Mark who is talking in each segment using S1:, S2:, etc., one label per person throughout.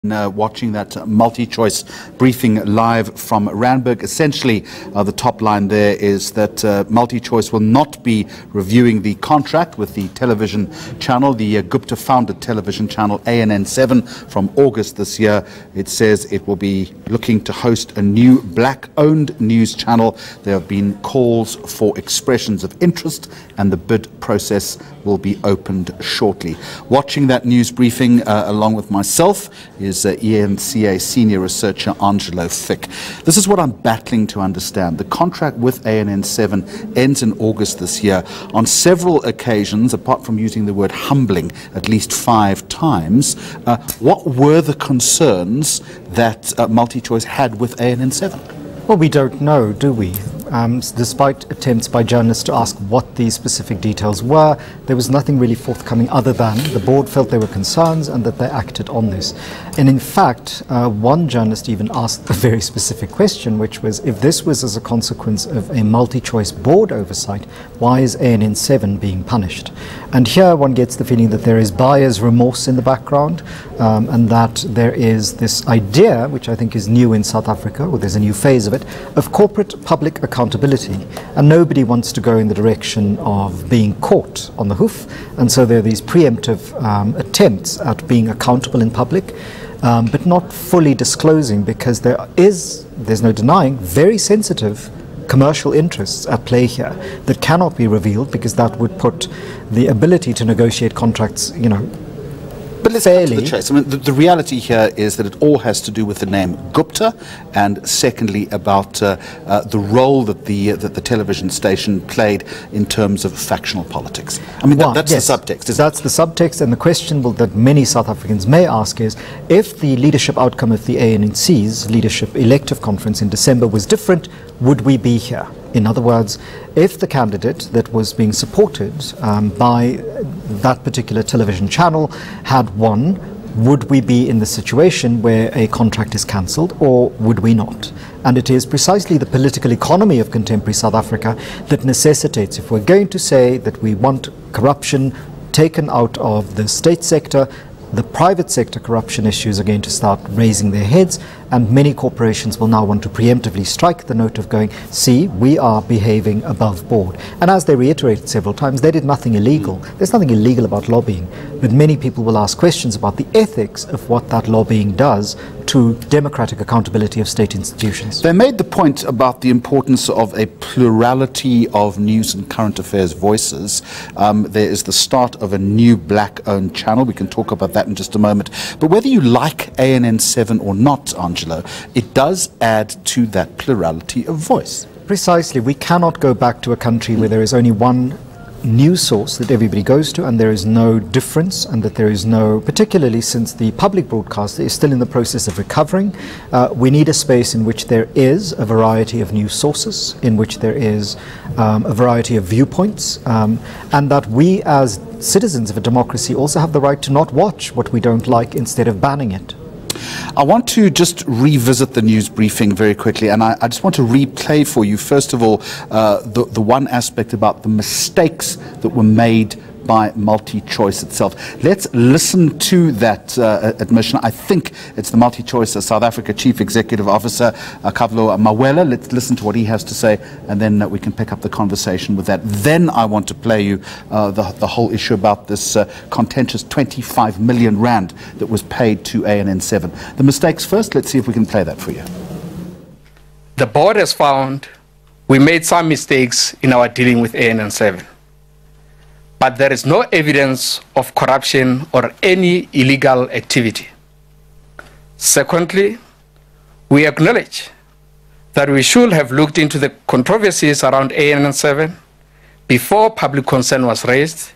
S1: Watching that multi-choice briefing live from Randburg. Essentially, the top line there is that multi-choice will not be reviewing the contract with the television channel, the Gupta-founded television channel ANN7 from August this year. It says it will be looking to host a new black-owned news channel. There have been calls for expressions of interest, and the bid process will be opened shortly. Watching that news briefing along with myself is ENCA senior researcher Angelo Fick. This is what I'm battling to understand. The contract with ANN7 ends in August this year. On several occasions, apart from using the word humbling at least 5 times, what were the concerns that MultiChoice had with ANN7?
S2: Well, we don't know, do we? Despite attempts by journalists to ask what these specific details were, there was nothing really forthcoming other than the board felt there were concerns and that they acted on this. And in fact, one journalist even asked a very specific question, which was, if this was as a consequence of a multi-choice board oversight, why is ANN7 being punished? And here one gets the feeling that there is buyer's remorse in the background, and that there is this idea, which I think is new in South Africa, or there's a new phase of it, of corporate public accountability. And nobody wants to go in the direction of being caught on the hoof, and so there are these preemptive attempts at being accountable in public, but not fully disclosing, because there's no denying, very sensitive commercial interests at play here that cannot be revealed, because that would put the ability to negotiate contracts,
S1: But let's cut to the chase. I mean, the reality here is that it all has to do with the name Gupta, and secondly about the role that the television station played in terms of factional politics. I mean, that's the subtext.
S2: That's the subtext, and the question that many South Africans may ask is, if the leadership outcome of the ANC's leadership elective conference in December was different, would we be here? In other words, if the candidate that was being supported by that particular television channel had won, would we be in the situation where a contract is cancelled, or would we not? And it is precisely the political economy of contemporary South Africa that necessitates, if we're going to say that we want corruption taken out of the state sector, the private sector corruption issues are going to start raising their heads, and many corporations will now want to preemptively strike the note of going, see, we are behaving above board. And as they reiterated several times, they did nothing illegal. There's nothing illegal about lobbying, but many people will ask questions about the ethics of what that lobbying does to democratic accountability of state institutions.
S1: They made the point about the importance of a plurality of news and current affairs voices. There is the start of a new black-owned channel. We can talk about that in just a moment. But whether you like ANN7 or not, Angelo, it does add to that plurality of voice.
S2: Precisely. We cannot go back to a country where there is only one news source that everybody goes to, and there is no difference, and that there is no, particularly since the public broadcaster is still in the process of recovering, we need a space in which there is a variety of news sources, in which there is a variety of viewpoints, and that we as citizens of a democracy also have the right to not watch what we don't like instead of banning it.
S1: I want to just revisit the news briefing very quickly, and I just want to replay for you, first of all, the one aspect about the mistakes that were made by MultiChoice itself. Let's listen to that admission. I think it's the MultiChoice South Africa Chief Executive Officer, Kavlo Mawela. Let's listen to what he has to say, and then we can pick up the conversation with that. Then I want to play you the whole issue about this contentious 25 million rand that was paid to ANN7. The mistakes first. Let's see if we can play that for you.
S3: The board has found we made some mistakes in our dealing with ANN7. But there is no evidence of corruption or any illegal activity. Secondly, we acknowledge that we should have looked into the controversies around ANN7 before public concern was raised,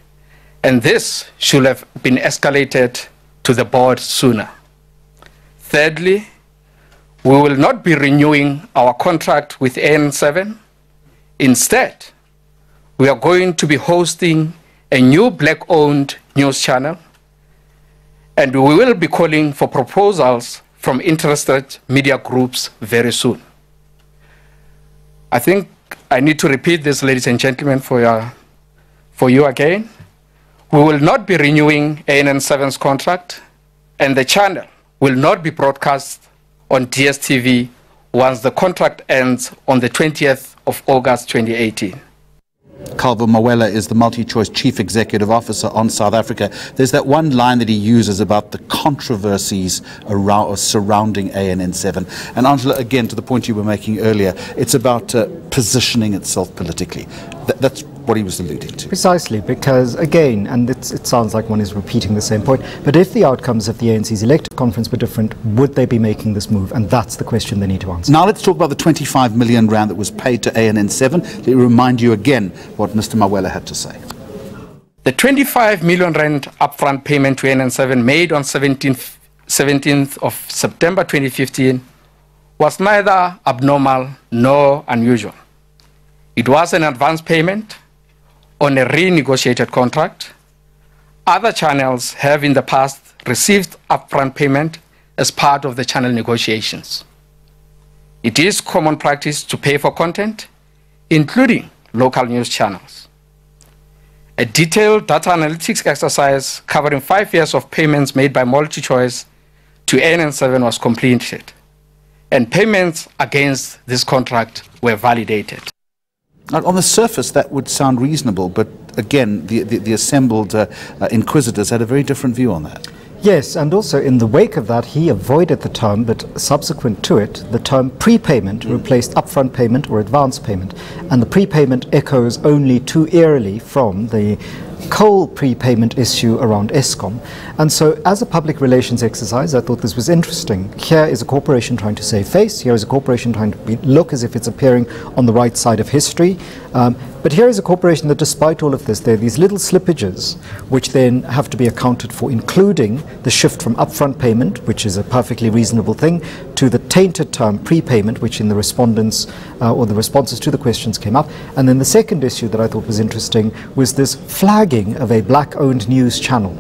S3: and this should have been escalated to the board sooner. Thirdly, we will not be renewing our contract with ANN7. Instead, we are going to be hosting a new black-owned news channel, and we will be calling for proposals from interested media groups very soon. I think I need to repeat this, ladies and gentlemen, for you again. We will not be renewing ANN7's contract, and the channel will not be broadcast on DSTV once the contract ends on the 20th of August 2018.
S1: Calvo Mawela is the MultiChoice Chief Executive Officer on South Africa. There's that one line that he uses about the controversies surrounding ANN7. And Angela, again, to the point you were making earlier, it's about positioning itself politically. That's what he was alluding to.
S2: Precisely, because again, and it sounds like one is repeating the same point, but if the outcomes of the ANC's elected conference were different, would they be making this move? And that's the question they need to answer.
S1: Now let's talk about the 25 million rand that was paid to ANN7. Let me remind you again what Mr. Mawela had to say.
S3: The 25 million rand upfront payment to ANN7 made on 17th of September 2015 was neither abnormal nor unusual. It was an advance payment on a renegotiated contract. Other channels have in the past received upfront payment as part of the channel negotiations. It is common practice to pay for content, including local news channels. A detailed data analytics exercise covering 5 years of payments made by MultiChoice to ANN7 was completed, and payments against this contract were validated.
S1: Now, on the surface, that would sound reasonable, but again, the assembled inquisitors had a very different view on that.
S2: Yes, and also in the wake of that, he avoided the term, but subsequent to it, the term prepayment replaced upfront payment or advance payment. And the prepayment echoes only too eerily from the coal prepayment issue around Eskom. And so as a public relations exercise, I thought this was interesting. Here is a corporation trying to save face. Here is a corporation trying to look as if it's appearing on the right side of history. But here is a corporation that, despite all of this, there are these little slippages which then have to be accounted for, including the shift from upfront payment, which is a perfectly reasonable thing, to the tainted term prepayment, which in the respondents or the responses to the questions came up. And then the second issue that I thought was interesting was this flagging of a black-owned news channel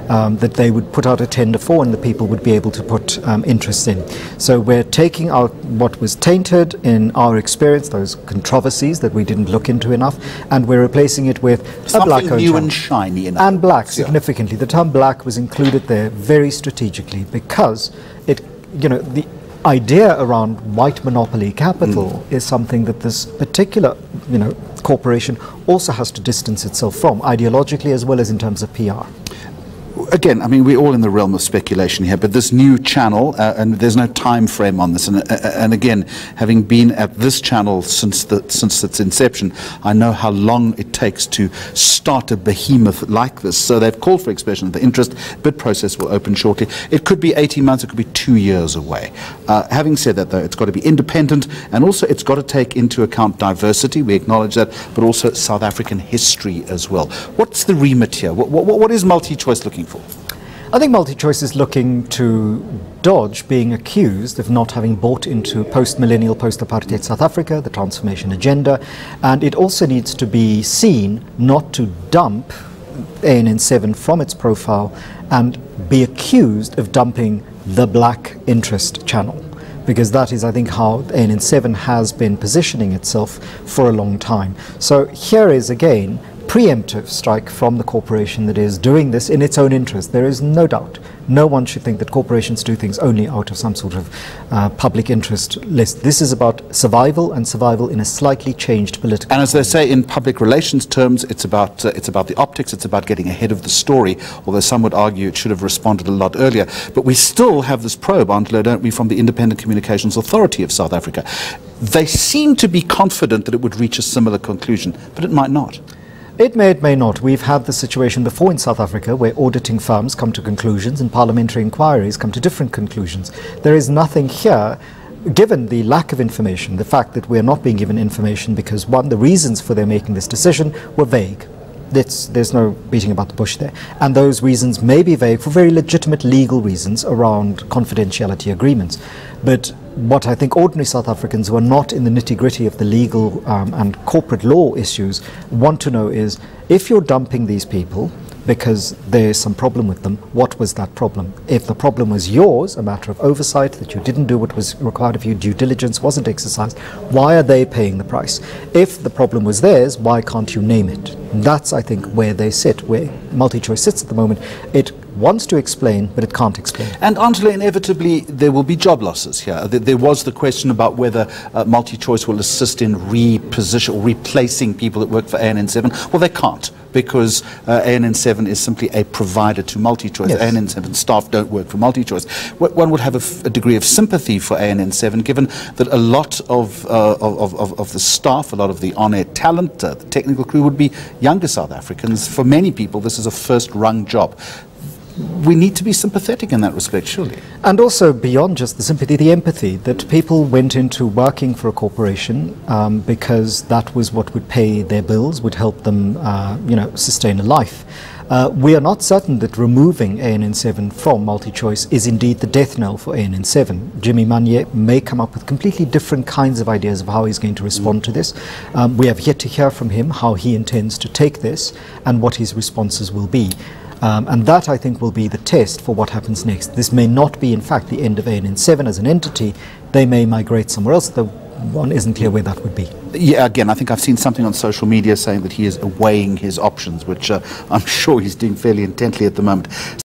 S2: that they would put out a tender for, and the people would be able to put interest in. So we're taking out what was tainted in our experience, those controversies that we didn't look into enough, and we're replacing it with a black-owned
S1: new
S2: channel.
S1: And shiny enough.
S2: And black, significantly. The term black was included there very strategically because it, you know, the idea around white monopoly capital is something that this particular, you know, corporation also has to distance itself from, ideologically as well as in terms of PR.
S1: Again, I mean, we're all in the realm of speculation here, but this new channel, and there's no time frame on this, and again, having been at this channel since its inception, I know how long it takes to start a behemoth like this. So they've called for expression of the interest. Bid process will open shortly. It could be 18 months, it could be 2 years away. Having said that, though, it's got to be independent, and also it's got to take into account diversity, we acknowledge that, but also South African history as well. What's the remit here? What is MultiChoice looking for?
S2: I think MultiChoice is looking to dodge being accused of not having bought into post-millennial, post-apartheid South Africa, the transformation agenda, and it also needs to be seen not to dump ANN7 from its profile and be accused of dumping the black interest channel, because that is, I think, how ANN7 has been positioning itself for a long time. So here is, again, preemptive strike from the corporation that is doing this in its own interest. There is no doubt. No one should think that corporations do things only out of some sort of public interest list. This is about survival, and survival in a slightly changed political.
S1: And as they say in public relations terms, it's about the optics, it's about getting ahead of the story, although some would argue it should have responded a lot earlier. But we still have this probe, Angelo, don't we, from the Independent Communications Authority of South Africa. They seem to be confident that it would reach a similar conclusion, but it might not.
S2: It may, it may not. We've had the situation before in South Africa where auditing firms come to conclusions and parliamentary inquiries come to different conclusions. There is nothing here, given the lack of information, the fact that we're not being given information because, one, the reasons for their making this decision were vague. There's no beating about the bush there. And those reasons may be vague for very legitimate legal reasons around confidentiality agreements. But what I think ordinary South Africans who are not in the nitty-gritty of the legal and corporate law issues want to know is, if you're dumping these people because there's some problem with them, what was that problem? If the problem was yours, a matter of oversight, that you didn't do what was required of you, due diligence wasn't exercised, why are they paying the price? If the problem was theirs, why can't you name it? That's, I think, where they sit, where MultiChoice sits at the moment. It wants to explain, but it can't explain.
S1: And Angela, inevitably, there will be job losses here. There was the question about whether MultiChoice will assist in replacing people that work for ANN7. Well, they can't, because ANN7 is simply a provider to MultiChoice.
S2: Yes.
S1: ANN7 staff don't work for MultiChoice. One would have a degree of sympathy for ANN7, given that a lot of the staff, a lot of the on-air talent, the technical crew would be younger South Africans. For many people, this is a first-rung job. We need to be sympathetic in that respect, surely.
S2: And also, beyond just the sympathy, the empathy, that people went into working for a corporation because that was what would pay their bills, would help them sustain a life. We are not certain that removing ANN7 from MultiChoice is indeed the death knell for ANN7. Jimmy Manyi may come up with completely different kinds of ideas of how he's going to respond to this. We have yet to hear from him how he intends to take this and what his responses will be. And that, I think, will be the test for what happens next. This may not be, in fact, the end of ANN7 as an entity. They may migrate somewhere else, though one isn't clear where that would be.
S1: Yeah, again, I think I've seen something on social media saying that he is weighing his options, which I'm sure he's doing fairly intently at the moment.